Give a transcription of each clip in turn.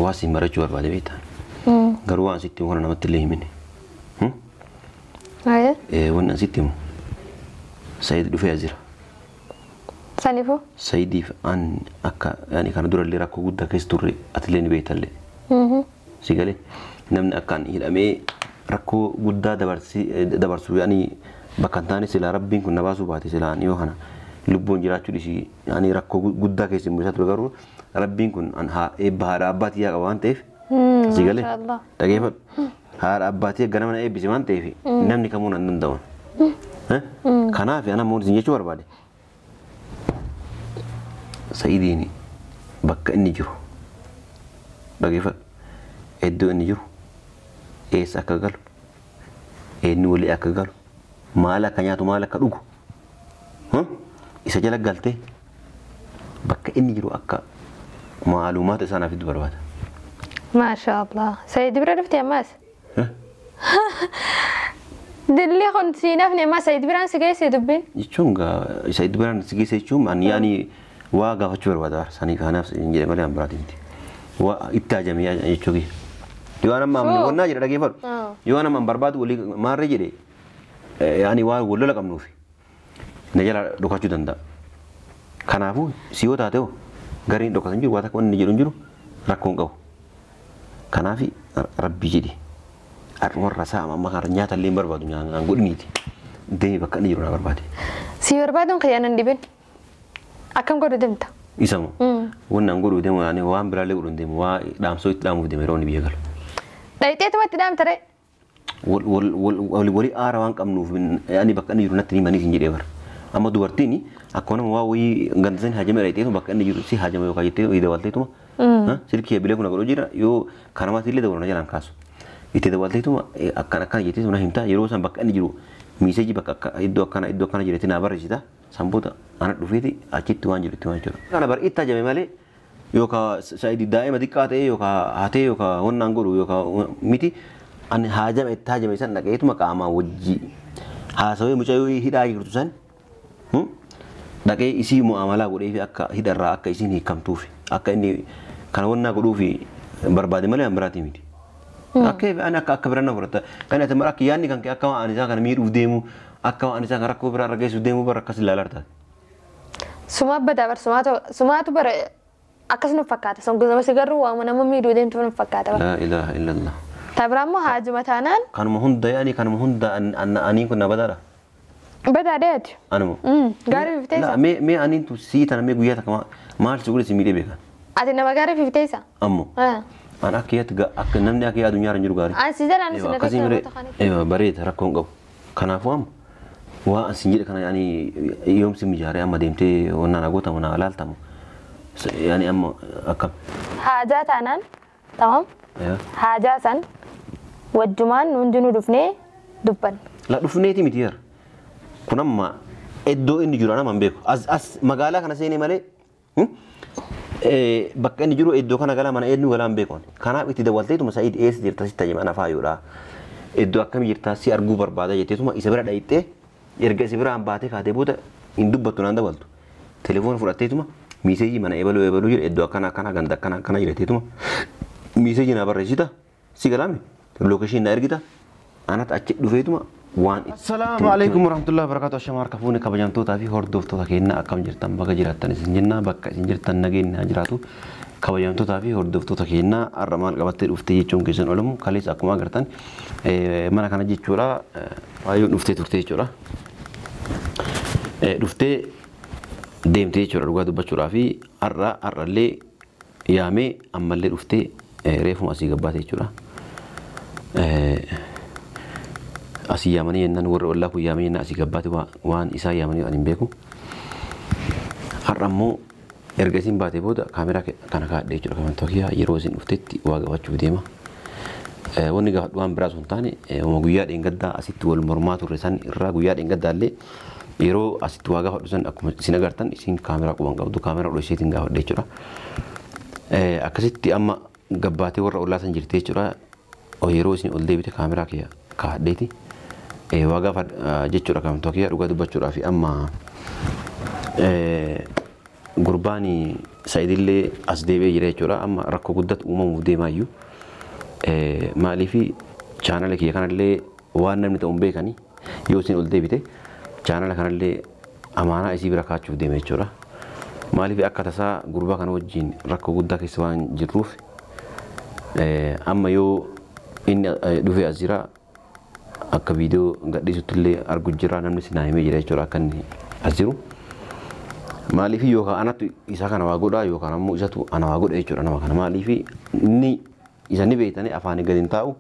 واسي مرجوا بعد بيتها قروان ستي وانا نمت اللي مني وانا ستي سيد دفع زيرا سانيفو سيدي ان اكا يعني كان دور اللي راكو قد كيس توري اتلين بيت اللي سيقالي نمن اكان يلامي راكو قد دبرسو يعني بكنتاني سلا ربين كنا باسو باتي سلا ان يوهنا لبون جراتو دي يعني راكو قد كيس مسات رغرو ربين كن انها ابهار اباتي يا وان تيف سيقالي ما شاء الله تجيب هار اباتي غنمنا اي بيسمان تيفي نمني كمون اندن دون ها كنافي انا مون سنجيچو بربادي سيديني بك اني جرو دغيفا ادو اني جرو ايس اكغال اني ولي اكغال مالا كنياتو مالا كدغو ها isa jala galte bakka inni jiru akka maalumaata sana fidu barbaada ما شاء الله سيد برا رفت يا ماس دلي خن سينافني ما سيد برا سجى سيدبين يشونغا سيد برا سجى سيشوم أن يعني واقع فشور وده سني كهنا إنجيل مالي أم برادينتي وإتاجم يشوكي يوانا ما من ونا جرا كيفر يوانا ما برباد ولي ما رجلي يعني ولا لك أمنوفي نجلا دوكاتو دندا كنافو سيو تاتو غارين دوكاتو نجرو واتك ون نجرو نجرو ركون قو كنافي ربي جدي أرمور رسا ما مكان نيات اللي بربادو نيان نقول نيتي دي بكا نجرو بربادي سي بربادون خيانا ديبن أكم قدو دمتا إسمه ون نقول دم يعني وان برالي قولون دم وا دام سويت دام ودم يروني بيجال دايتي توات دام ترى ولي آروان كم نوف من يعني بكا نجرو نتني ماني سنجري بر أما دوارتيني أكون ما وي غندزين حاجة مريتي تو بكا نجرو سي حاجة ما يوكايتي ويدا والتي تو ها سيركي بيلك نقولو جيرا يو كارما تيلي دورنا جالان كاسو يتي دوالتي تو أكان يتي تو نهيمتا يروسان بكا نجرو ميساجي بكا إدو أكان جيرتي نابر جدا sambuta anak dufiti achitti waan jirutti waan jiru kana bar itta jame male yoka saidi daima dikkate yoka hate yoka wonnan godu yoka miti an hajame itta jame san daga ituma qama wajji hasawe mucayo hida jirtu san daga isi muamala gode fi akka hidarra akka isin hikamtufi akka inni kana wonna godu fi barbade male amrati miti akka ana akka birana furata kana tamrak yani kan akka anisa kan mi dufdemu akka anisa kan rakko bira ragesu demu barakas lalarta suma bada bar sumatu bar akasnu fakata son gozama sigaru wa mana mami do dem tun fakata la ilaha illa allah tabramo haaju matanan kan muhunda yani kan muhunda an ani kunna badara bada det anmo gari fitesa la me anin tu sita me guyata kama mal sugule simide beka ati na gari fitesa ammo ana akiyat ga ak namni akiyat dunya ranjuru gari an sidana ni sidana kasimre ewa barit rakon go kana fam wa asinjide kana yani yom simijare amma demte wonna nagota wana alaltam يعني أما أكم حاجات أنا تمام حاجات أن والجمان نجنو دفني دبن لا دفني تي متير كنا ما إدو إني جرانا من بيكو أس مقالة كنا سيني مالي بك إني جرو إدو كنا قالا من إدو قالا من بيكون كنا بتدوالتي تو مساعد إيس جرتا ستة جمانا فايورا إدو أكم جرتا سي أرجو بربادا جتة تو ما إسبرا دايته يرجع إسبرا أم باتة كاتي بودا إندو بتونا دوالتو تليفون فراتي تو ما ميسيجي من إبلو جر إدو كنا غندا كنا جرتي تو ميسيجي نابر رجيتا سيكلامي اللوكيشن نارجيتا أنا تأكد دفيتو وان السلام عليكم ورحمة الله وبركاته الشمار كفوني كبجان تو تافي هردوف تو تكينا أكم جرتان بقى جرتان سنجنا بقى سنجرتان نجين هجراتو كبجان تو تافي هردوف تو تكينا الرمال قبضت أفتي جون كيسن علوم كليس أكما جرتان mana kana jechuudha waayuu dhuftee turtee jechuudha dhuftee deemtee jechuudha dhugaa dubbachuudhaa fi har'allee yaamee ammallee dhuftee reefuma asii gabbaatee jechuudha asii yaamanii yennaan warra ollaa kun yaamanii yennaan asii gabbaate waan isaa yaamanii waan hin beeku har'a ammoo erga isin baatee booda kaameraa kana kaadhee jechuudha kan tokkiyaa yeroo isin dhuftetti waa gabachuuf deema wanni gaafadhu waan biraa sun taane uma guyyaa dheengaddaa asitti wal mormaa turre san irraa guyyaa dheengaddaallee yeroo asitti waa gaafadhu san akkuma isin agartan isin kaameraa quban qabdu kaameraa dho'iseetiin gaafadhe jechuudha akkasitti amma gabbaatee warra ollaa san jirtee jechuudha yeroo isin ol deebite kaameraa kee kaadheeti waa gaafadha jechuudha kan tokkiyaa dhugaa dubbachuudhaa fi amma gurbaani Saayidillee as deebi'ee jira jechuudha. Amma rakkoo guddatu uumamuuf deemaa iyyuu. Maaliif chaanala kiyya kanallee waan namni ta'uun beekanii yoo isin ol deebite chaanala kanallee amaanaa isii bira kaachuuf deeme jechuudha. Maaliif akka tasaa gurbaa kana wajjin rakkoo guddaa keessa waan jirruuf amma yoo inni dhufee as jira akka viidiyoo gadhiisutti illee argu jira namni sinaa himee jira jechuudha akka inni as jiru. Maaliif yookaan anatu isa kana waa godhaa yookaan ammoo isatu ana waa godha jechuudha nama kana. Maaliif inni isa ni beektanii afaan gadi hin taa'u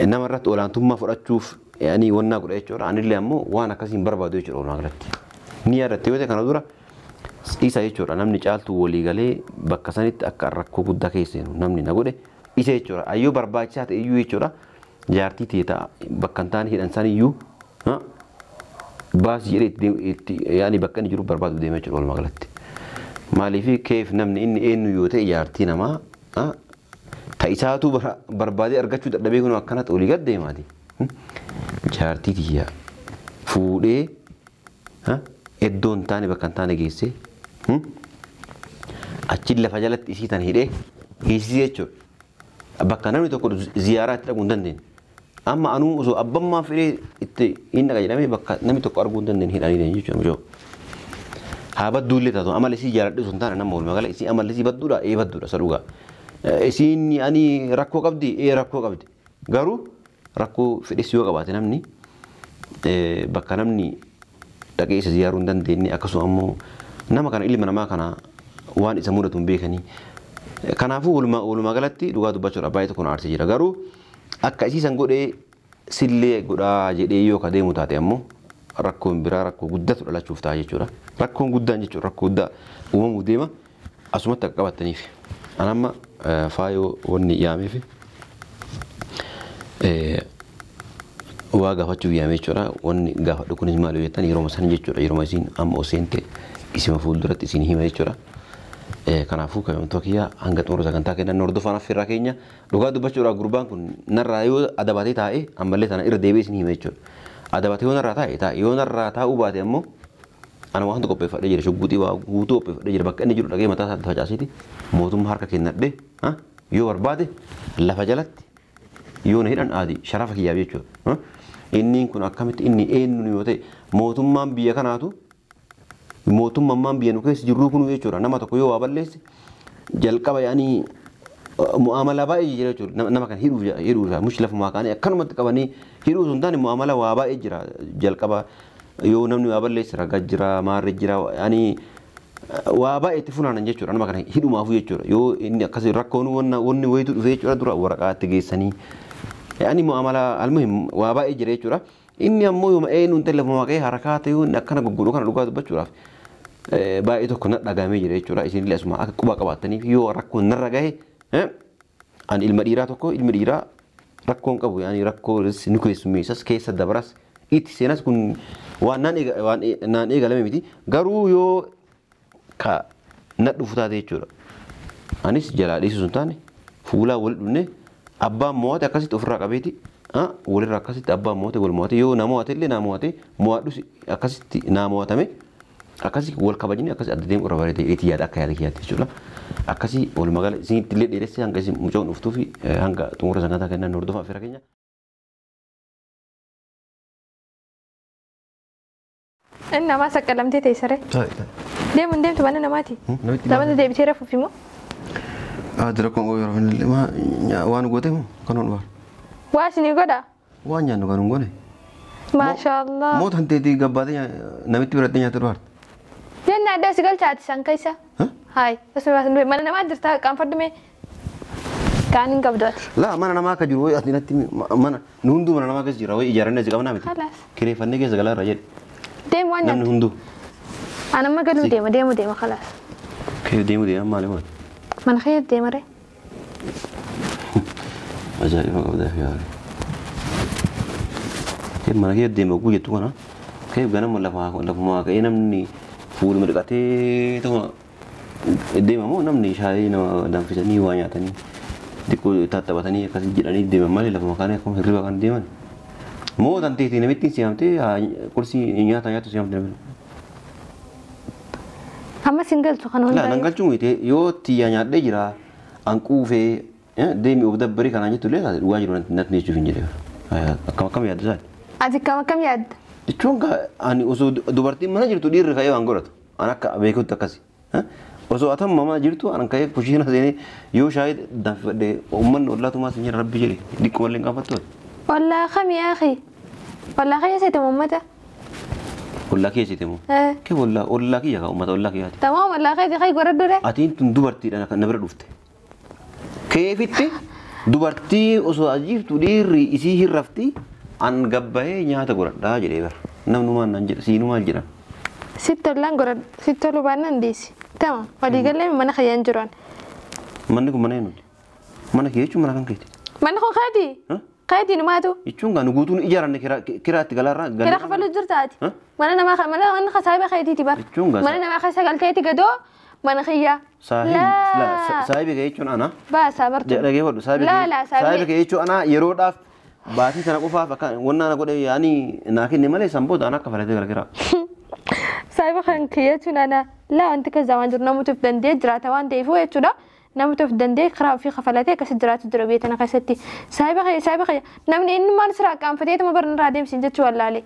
nama irratti olaantummaa fudhachuuf yaani wannaa godha jechuudha. Anillee ammoo waan akkasiin barbaadu jechuudha walumaa galatti. Ni yaadatte yoo ta'e kana dura isa jechuudha namni caaltuu walii galee bakka sanitti akka rakkoo guddaa keessa namni na godhe isa jechuudha. Ayyoo barbaachisaa ta'e iyyuu jechuudha. Jaartii teeta bakka hin taane hidhan san iyyuu baas jedhee itti yaani bakka inni jiru barbaadu deema jechuudha walumaa galatti. Maaliif keef namni inni eenyu yoo ta'e jaartii namaa ta'isaatu barbaadee argachuu dadhabee kun akkanatti olii gad deemaati. Jaartii tiyya fuudhee iddoo hin taane bakka hin taane geessee achi lafa jalatti isii tan hidhee hiisisee jechuudha. Bakka namni tokko ziyaaraa itti dhaquu hin dandeenye. Amma anuu osoo abbammaa fedhee itti hin dhaqa jedhamee bakka namni tokko arguu hin dandeenye hidhanii jechuudha. Haa badduullee taatu amala isii jaaladhe osoo hin taane nama walumaa gala isii amala isii badduudha badduudha isa dhugaa. Isiin ani rakkoo qabdi rakkoo qabdi. Garuu rakkoo fedhes yoo qabaate namni bakka namni dhaqee isa ziyaaruu hin dandeenye akkasuma ammoo nama kana ilma namaa kana waan isa mudatu hin beekanii. Kanaafuu walumaa galatti dhugaa dubbachuudha baay'ee tokko aarsee jira. Garuu akka isiisan godhee sillee godhaa jedhee yoo ka deemu taate ammoo rakkoon biraa rakkoo guddatu dhalachuuf ta'a jechuudha. Rakkoon guddaan jechuudha rakkoo guddaa uumamuuf deema asumatti akka qabataniif. Anamma faayoo wanni yaameef waa gaafachuuf yaame jechuudha. Wanni gaafadhu kunis maal yoo jettan yeroo san jechuudha. Yeroo isiin amma oseente isima fuulduratti isin hima jechuudha. Kanaafuu kaayamtoo kiyya hanga xumura sagantaa kennan hordofaan affeerraa keenya dhugaa dubbachuudha. Gurbaan kun narraa yoo adabatee taa'e ammallee sana irra deebi'ee isin hima jechuudha. Adabatee yoo narraa taa'e yoo narraa taa'uu baate ammoo ana waan tokko qopheeffadhee jira shugguutii waa guutuu qopheeffadhee jira bakka inni jiru dhagee mataa isaatti facaasiti mootummaa harka kennadhee yoo barbaade lafa jalatti yoo na hidhan aadi sharafa kiyyaaf jechuudha. Inni kun akkamitti inni eenyu yoo ta'e mootummaan biyya kanaatu mootummaan biyya nu keessa jirru kun jechuudha. Nama tokko yoo waa balleesse jalqaba yaani mu'amala baay'ee jira jechuudha. Nama kana hidhuuf mush lafumaa kaanii akkanumatti qabanii hidhuu sun taane mu'amala waa baay'ee jira jalqaba. Yoo namni waa balleesse ragaa jira maarri jira yaani waa baay'ee itti funaanan jechuudha. Nama kana hidhumaafuu jechuudha. Yoo inni akkasii rakkoon wanni wayitu dhufee jechuudha dura waraqaatti geessanii yaani mu'amala almuhim waa baay'ee jira jechuudha. Inni ammoo yoo eenyu hin telefoonaa ka'ee harakaata yoo inni akkana gugguudhu kana dhugaa dubbachuudhaaf baay'ee tokko na dhagaamee jira jechuudha. Isinillee asuma akka quba qabaataniif yoo rakkoon narra gahe ani ilma dhiiraa tokko ilmi dhiiraa rakkoon qabu yaani rakkoo nu keessummeessas keessa dabaras itti seenas kun waan naan eegalame miti. Garuu yoo ka na dhufu taate jechuudha. Anis jalaa dhiisuu sun taane fuulaa wal dhunne abbaan mo'ate akkasitti ofirraa qabeeti walirraa akkasitti abbaan mo'ate wal mo'ate yoo na mo'ate illee na mo'ate mo'adhus akkasitti na mo'atame akkasii wal kabajni akkasii adda deemu irra bareedee itti yaada akka yaada kiyyaatti jechuudha. Akkasii walumaa gala isinitti illee dheeressee hanga isin mucaan dhuftuu fi hanga xumura sagantaa kennan hordofaa affeera keenya. Inni namaa saqqalamtee teessare. Deemu deemtu mana namaati. Namatti deebitee rafuuf immoo. Dira kun yeroo inni waan goote moo kanuun waan. Waa isinii godha. Waan nyaannu kanuun goone. Maashaallah. Moota hanteetii gabbaatee namitti biratti nyaata duwwaarta. Jenna adda si galchaati san keessa. Hayi asuma mana namaa jirta qaanfaddume kaan hin qabdooti. Laa mana namaa akka jiru ati natti mana nu hunduu mana namaa keessa jira wayi ijaarannee si qabnaa miti. Kireeffannee keessa galaa irra jedhe. Deemu waan namni hunduu. Anamma galuu deema khalaas. Kee deema maali waan. Mana khayya deema ree. Ajaa'iba qabdaa fi yaari. Kee mana kee deema oguu jettu kana kee ganama lafumaa ka'ee namni fuuluma dhiqatee ta'uma deema moo namni shaayii nama danfisanii waa nyaatanii xiqqoo tattabatanii akkasii jedhanii deeman malee lafuma kaanii akkuma hirriba kan deeman. Moo tanteetii namitti si'amtee kursii nyaata nyaatu si'amte namni. Amma single tu kan لا نقول شو ميته يو تيانيا دجرا أنكوفي ديمي وبدا بري كان عندي تقول واجر نتني تشوفين جري كم يا دزال Ati kam yaad? Ichunga ani uso dubartii mana jirtu dhiirri ka'ee waan godhatu an akka beekutti akkasi osoo atam mama jirtu an ka'ee kushiina seenee yoo shaayii danfadhe uummanni ollaatumaa sin jira rabbi jedhe dhiqquma illee qabattu Wallaa kam yaa akhi? Wallaa kayya seete uummata? ollaa kee siite moo kee ollaa kiyya kaa uummata ollaa kiyyaati Tamaam wallaa kayya kayya godhadhu dee? atiin tun dubartiidha kan na bira dhufte keefitti dubartii osoo ajirtu dhiirri isii hin rafti an gabbahee nyaata godhadhaa jedhee bar namnumaan nan jedha siinumaan jedhan Sittolaan godhadhu sittoluu baannaan deessi. Tamaam waliigallee mana kayyaan jiran. manni kun mana eenyuti mana kee jechuun mana kan keeti Manni kun kayti? Kayti numaatu? jechuun kan guutuun ijaaranne kiraatti galaarraa Kira kafalu jirtaati. Mana namaa mana kasaayiba kayitiiti bar. Mana namaa kasa galteeti gadoo mana kiyyaa. saahibi kee jechuun ana Baasaa bartu. dhagee fadhu saahibi kee jechuun ana yeroodhaaf baatii sana qofaaf akka wannaan godhe yaani naa kenne malee sanboota ana akka falatee gargara Saayiba kan kiyya jechuun ana laa wanti kaza waan jiru namutuuf dandee jiraata waan ta'eef jechuudha. Namutuuf dandee karaa ofii kafalatee akkasii jiraatu jira beekana keessatti. Saayiba kiyya namni inni maal siraa qaanfateetuma barnirraa deemsiin jechuu wallaalee.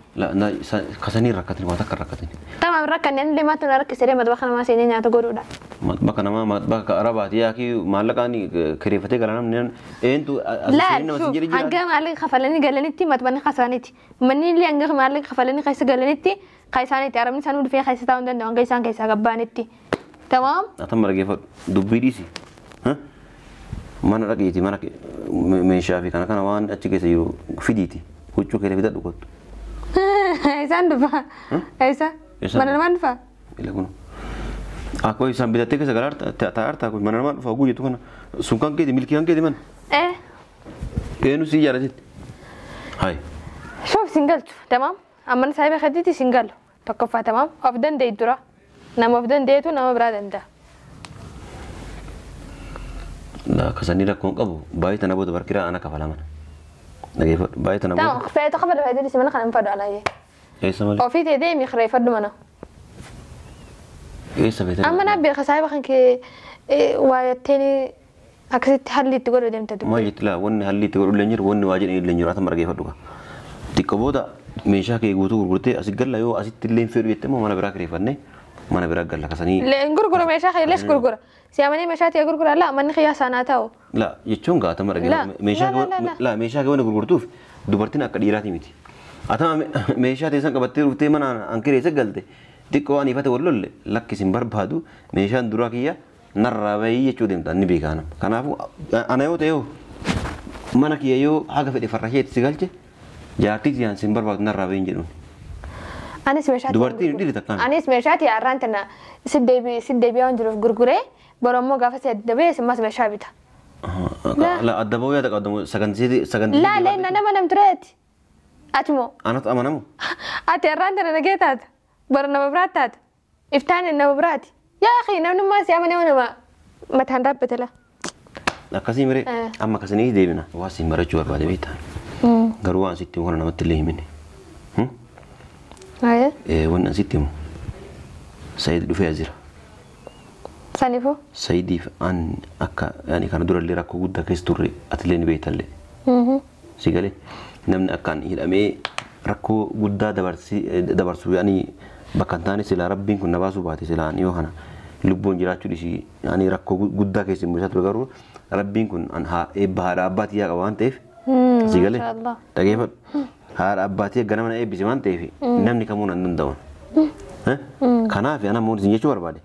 kasanii rakkatin waan akka rakkatin Tamaam rakkaneen limaatu na rakkisee deematu bakka namaa seenee nyaata godhuudha. bakka namaa bakka arabaati yaaki maallaqaan kireeffatee gala namni eentu Laal shuf hanga maallaqa kafalanii galanitti matbanni kasaaniiti. Manni illee hanga maallaqa kafalanii keessa galanitti kaisaaniiti arabni isaanii dhufee keessa taa'uu hin danda'u hanga isaan keessaa gabbaanitti. Tamaam. atan margeeffadhu dubbii dhiisi mana dhaqiiti mana meeshaa fi kana waan achi keessa jiru fidiiti huccuu kee fidadhu kottu Isaan dhufa. Isa. Mana namaan dhufa. ila kun akkoo isaan bitattee keessa galar taa'artaa kun mana namaan dhufa oguu jettu kana sun kan keeti milkii kan keeti man eenyu sii jaalatetti hai Shuf singalchu. Tamaam. Amma saayiba kadiiti singalu. Tokkoffaa tamaam. Of danda'e dura. Nama of danda'eetu nama biraa danda'a. kasanii rakkoon qabu baay'ee tana booda barkiraa ana kafalaman dhageeffadhu baay'ee tana booda Tamaam. Feetu kafala feetu disi mana kana hin fadhu alaayee. eessa malee Ofii ta'ee deemi kireeffadhu mana. eessa feetanii Amma naa beeka saayiba kan kee waayatteen akkasitti halli itti godhu deemta dubbii. maal jetti laa wanni halli itti godhu illee jiru wanni waa jedhanii illee jiru atan margeeffadhu ka xiqqoo booda meeshaa kee guutuu gurgurtee asi galla yoo asitti illee fedhu jettee moo mana biraa kireeffannee mana biraa galla kasanii Gurgura meeshaa kee lees gurgura. Siyaamanii meeshaa ta'e gurgura laa manni kiyyaa saanaa ta'u. la jechuun gaa atan margeeffadhu meeshaa kee wanni gurgurtuuf dubartiin akka dhiiraati miti atama meeshaa teessan qabattee dhuftee mana an kireessa galte xiqqoo waan ifate wallolle lakkisin barbaadu meeshaan duraa kiyya narraa bahii jechuu deemta ni beekaana kanaafuu ana yoo ta'e mana kiyya yoo haga fedhe farrasheetti si galche jaartii tiyaan sin barbaadu narraa bahiin jedhuun Anis meeshaa dubartiin dhirri takkaan Anis meeshaa ta'e arraan tana siddeebiyaa waan jiruuf gurguree borommoo gaafa si addabee simmas meeshaa bita. la adda bahuu yaada qabdamu sagantii Laa leenna nama namtureeti. Ati moo? anatu amanamu Ati arraan tana nagee taata. Bara nama biraat taata. Iftaan nama biraati. Yaa akhi namnummaa si amanee nama mataan dhaabbate la. akkasii miree amma akkasanii deebina waa siin barachuu barbaade beektaa garuu waan sitti himu kana namatti illee himine wanni an sitti himu Sayid dhufee jira Saniifuu? Sayidiif an akka yaani kana durallee rakkoo guddaa keessa turre atillee ni beektallee si galee namni akkaan hidhamee rakkoo guddaa dabarsu yaani bakka hin taane silaa rabbiin kun na baasuu baate silaa yoo kana lubbuun jiraachuu dhisi yaani rakkoo guddaa keessa mul'isaa ture garuu rabbiin kun eebba haadha abbaatii yaa qaba waan ta'eef si galee dhageeffadhu haadha abbaatii ganama na eebbise waan ta'eef namni kamuu nan danda'u kanaaf ana immoo isin jechuu barbaade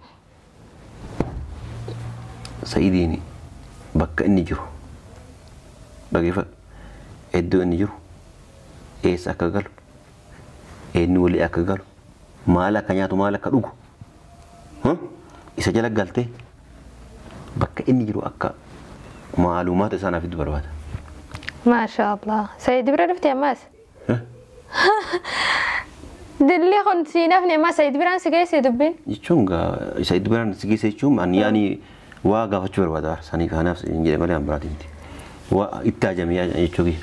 Sa'idiin bakka inni jiru dhageeffadhu iddoo inni jiru eessa akka galu eenyu walii akka galu maal akka nyaatu maal akka dhugu isa jala galtee bakka inni jiru akka maalumaata isaanaaf itti barbaada. Maasha Allah. Sayid bira dhuftee ammaas? Dilli kun siinaaf ni ammaa Sayid biraan si geesse dubbiin? Jechuun Sayid biraan si geesse jechuun ani yaani waa gaafachuu barbaada saniif kanaaf hin jedhe malee an biraati miti. Waa itti ajamee jechuuki.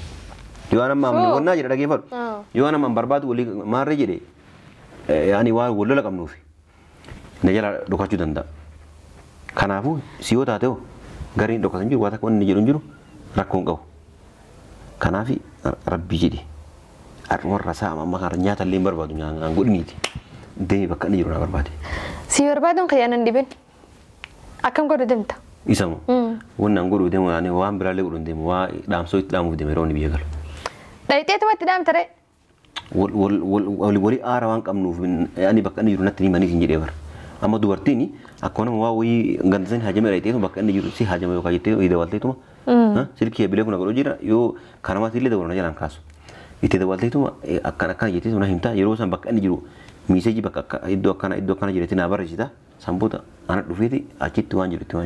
Yoo nama wannaa jedha dhageeffadhu. Yoo nama barbaadu walii maarree jedhe yaani waa wal lola qabnuufi. نجلا دوكاتشو دندا كنافو سيو تاتيو غارين دوكاتن جيرو واتا كون نجيرو جيرو راكون قو كنافي ربي جدي أرمور رسا ما كان نياتا اللي بربادو نقول نيتي دي بكا نجيرو نا بربادي سي بربادون خيانا ديبن أكم قدو دمتا إسمو وانا نقول ديمو يعني وان برالي قولون ديمو وا دامسو يتلامو ديميروني بيغل دايتي توات دام ترى ولي آروان كم نوف من يعني بكا نجيرو نتني ماني كنجي ديبر أما دوارتيني أكون ما وي غندزين هاجم رايتيتو بكا نجيرو سي هاجم يوكا يتيو إذا والتيتو ها سيركي بيلكو نقولو جيرا يو كرامات اللي دورنا جلان كاسو إذا والتيتو أكان يتيتو نهيمتا يروسان بكا نجيرو ميساجي بكا إدو أكان جيرتي نابر جيتا سامبوتا أنا دوفيتي أكيد توان جيرتي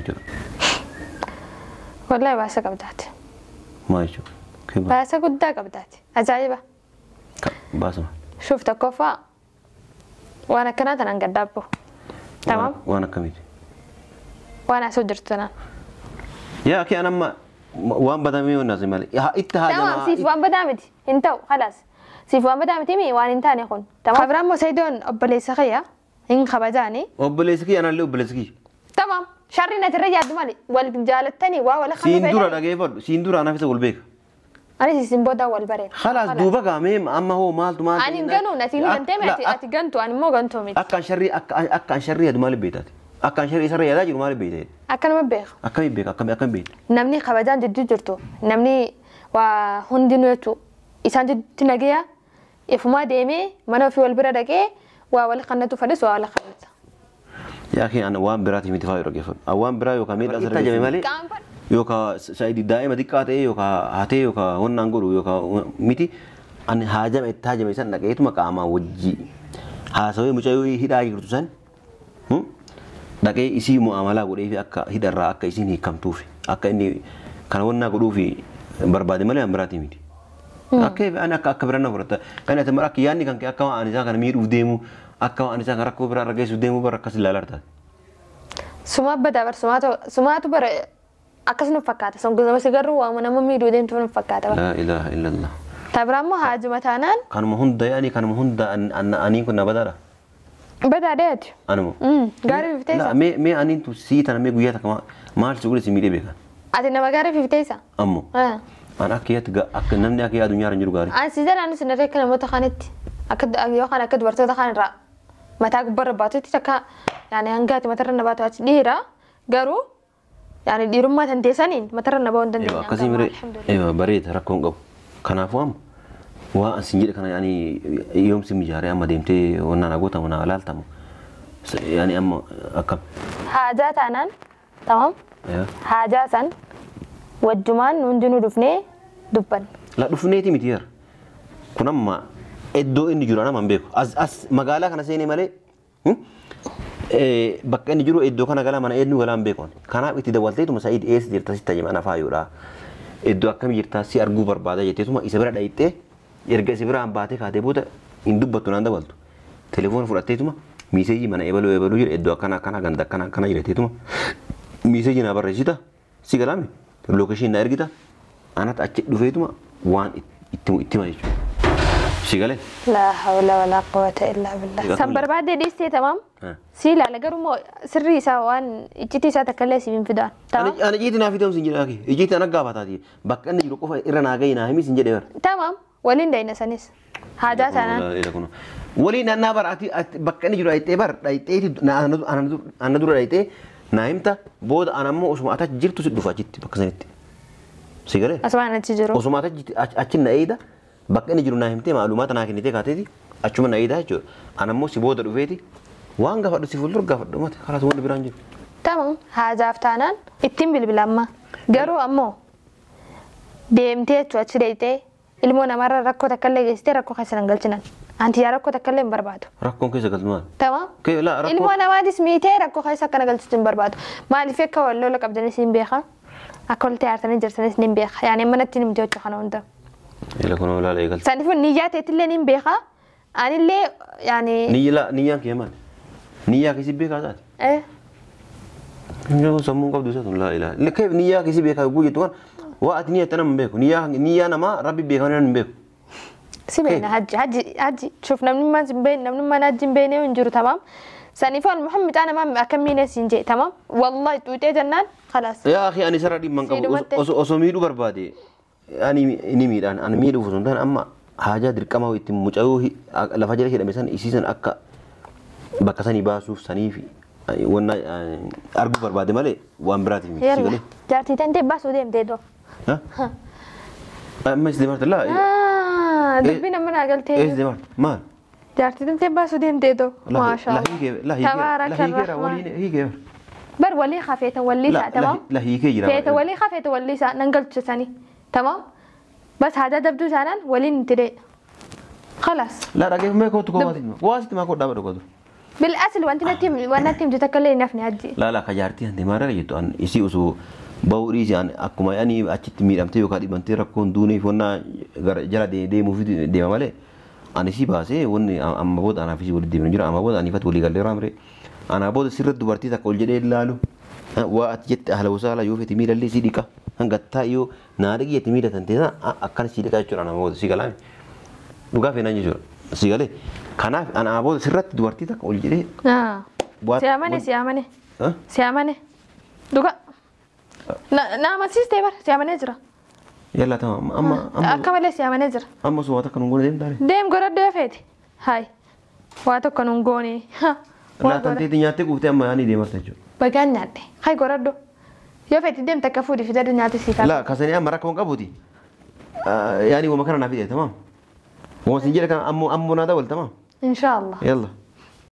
والله باسا قبضاتي ما يشوف كيف باسا قدا قبضاتي عجايبة باسا شفت كوفا وانا كنت انا قدابو تمام وانا كميت وانا سودرت انا يا اخي انا ما وان بدامي والناس مالي اتهاج تمام سيف وان بدامتي انتو خلاص سيف وان بدامتي مي وان انتاني خون تمام خبران مو سيدون ابليسخيا ان خبجاني ابليسكي انا اللي ابليسكي تمام شرنا ترجع دمالي والجالتني ولا خمسه سيندورا دغيفر سيندورا انا في والبيك أنا سيمبودا والبرين خلاص دوبا قامم أما هو مالتو مالتو أنا إنجانو نتيني كنتي أتيجانتو أنا مو جانتو ميت أكان شري هذا مال بيتات أكان شري سري هذا جرو مال بيتات أكان ما بيخ أكان بيت نمني خبازان جد جرتو نمني وهندينوتو إنسان جد تناجيا إفما ديمي ما في والبرا دكى ولا خنتو فلس ولا خنت يا أخي أنا وان براتي متفاعل رجيف أوان برا يو كميل أزر تجمع مالي يوكا سعيد دائما ديكاته يوكا هاته يوكا هون نانغورو يوكا ميتي أن هاجم التاجم إنسان نكيت مكاما وجي هاسوي مجاوي هيدا يكرتوسان دكى إسي معاملة قولي في أكا هيدا را أكا إسي نيكام توفي أكا إني كان هون نقولو في بربادي مالي أمبراتي ميتي أكا أنا أكا برنا برتا كان أتمرا كياني كان أكا أنيسا كان مير وديمو أكا أنيسا كان ركو برا رجيس وديمو بركاس لالارتا سما بدا بر سماتو بر أكسن فكاته سمعوا زمان سيجروا وأنا مامي دودين تفهم فكاته لا إله إلا الله تبرمو هاج مثلاً كان مهند يعني كان مهند أن أني كنا بدارا بدارت أنا مو قاري في تيسا لا مي أني تو سيت أنا مي قوية كمان ما أرسل سيميلي بيكا أتينا ما قاري في تيسا أمو أنا أكيد أكنني أكيد الدنيا رنجر قاري أنا سيدنا أنا سنريك أنا متخانت أكيد أيوة أكيد ورثة تخان را متى أكبر باتو تيسا يعني أنقات مثلاً نباتو أشديرا قارو يعني دي رمى تنتسانين ما ترى نبون تنتين أيوة كثير أيوة بريد ركون قو كنا فهم وأنسنجر كنا يعني يوم سمجاري أما ديمتي ونانا قوتا ونا لالتامو يعني أما أكم حاجات أنا تمام أيوة حاجات أن والجمان ننجنو دفني دبن لا دفني تيمتير كنا ما إدو إني جرانا من بيكو أس مقالة كنا سيني مالي bakka inni jiru iddoo kana gala mana eenyu galaan beekon kanaaf itti dawwalteetu Sa'iid eessa jirta sitta jima ana faayuudha iddoo akkam jirta si arguu barbaada jetteetuma isa bira dhayittee erga isa biraan baatee kaatee booda hin dubbattu naan dawaltu telefoon fudhatteetuma miiseejii mana ebaluu jedhe iddoo akkana ganda akkana jedheetuma miiseejii naa barreessita si galaame lookeeshiin naa ergita anat achi dhufeetuma waan itti hima jechuudha. شغله لا حول ولا قوة إلا بالله سنبر بعد ديستي تمام سيلا لقرو مو سري سوان جيتي ساتكلسي من فدان تمام أنا جيت نافيتهم سنجد أخي جيت أنا قابت هذه بك أنا يروقوا في إيران أجينا همي سنجد إير تمام ولين داينا سنيس حاجات أنا ولين أنا براتي بك أنا يروح يتبر يتيه أنا دور يتيه نايمتا بود أنا مو أسمع أتاج جرت تدفع جت بك سنتي سيجاره أسمع أنا تجرو أسمع أتاج أتشين نايدا بك أنا جرو نايمتي معلومات أنا كنيتي كاتيتي أشوف نايدا جو أنا مو سيبود رفيتي وان قفل سيفولر قفل مات خلاص وين بيرانجو تمام هذا فتانان اتم بالبلامة قرو أمو ديمتي تواتشريتي المونا مرة ركو تكلم يستي ركو خسران قلتنا أنت يا ركو تكلم بربادو ركو كيس قلت مال تمام كي لا ركو المونا ما دي سميتي ركو خيسا كنا قلتين بربادو ما اللي فيك ولا لك أبدا نسين بيخا أكل تعرفني جرسنا نسين بيخا يعني ما نتني متوجه خنا وندا إلا كنا لا قلت سنفون نيات تلي نين بيخا أنا اللي يعني نيا كمان نيا كيس بيخا ذات إيه نيا سمون قبض دوسة لا إله إلا كيف نيا كيس بيخا يقول يتوان وقت نيا تنام بيكو نيا نما ربي بيخا نام بيكو سيبينا هجي شوف نمني ما نجيم بيني ونجرو تمام سني فالمهم أنا ما أكمل سنجي تمام والله تويتي جنان خلاص يا أخي أنا سردي من قبل أسميرو بربادي أنا ميدان أنا ميدو فسنتان أما حاجة دركما ويتم مجاوه لفجر كده مثلا إسيسن أكا بكساني باسوف سنيفي وانا أرجو بربادي ماله وامبراتي مي يلا جارتي تنتي باسو ديم ديدو ها ما استمرت لا دبينا من قلت إيه استمرت ما جارتي تنتي باسو ديم ديدو ما شاء الله لا هي تبارك الرحمن هي بر ولي خفيت ولي سا تمام لا هي كي فيت ولي خفيت ولي سا ننقلت سني تمام بس هذا دبدو سنان ولي نتدي خلاص لا راجع ما كنت واسط ما كنت دابا كنت بالأصل وأنت نتيم وأنا تيم تتكلم نفني هدي لا كجارتي عندي مرة يتو أن يسي أسو باوري يعني أكو ما يعني أشيت ميرام تيو كادي بنتي ركون دوني فونا جرا دي موفي دي مالي أنا سي باسه وني أما بود أنا فيش ولدي من جرا أما بود أنا فات ولي قال لي رامري أنا بود سيرت دوبارتي تقول جدي لالو وأتجت أهلا وسهلا يوفي تميل اللي سيديكا هنقطع يو نارجي تميل تنتهي أكان سيديكا يجور أنا بود سيكلام دوكا فينا يجور سيكله كنا أنا بود سيرت دوبارتي تقول جدي سيامني سيامني دوكا نعم سيستيبر سيامني جرا يلا تمام أما أكمل سيامني جرا أما سواتك نقول ديم داري ديم قرد دفيتي هاي واتك نقولي ها لا تنتهي دنياتك وقتها ما يعني ديم أرتجو بقى نادي هاي قردو يا فيتي ديم تكفودي في دار نادي سيكا لا كسني أما ركون كبودي يعني وما كان نافذة تمام وما سنجيلك أمو نادا ولا تمام إن شاء الله يلا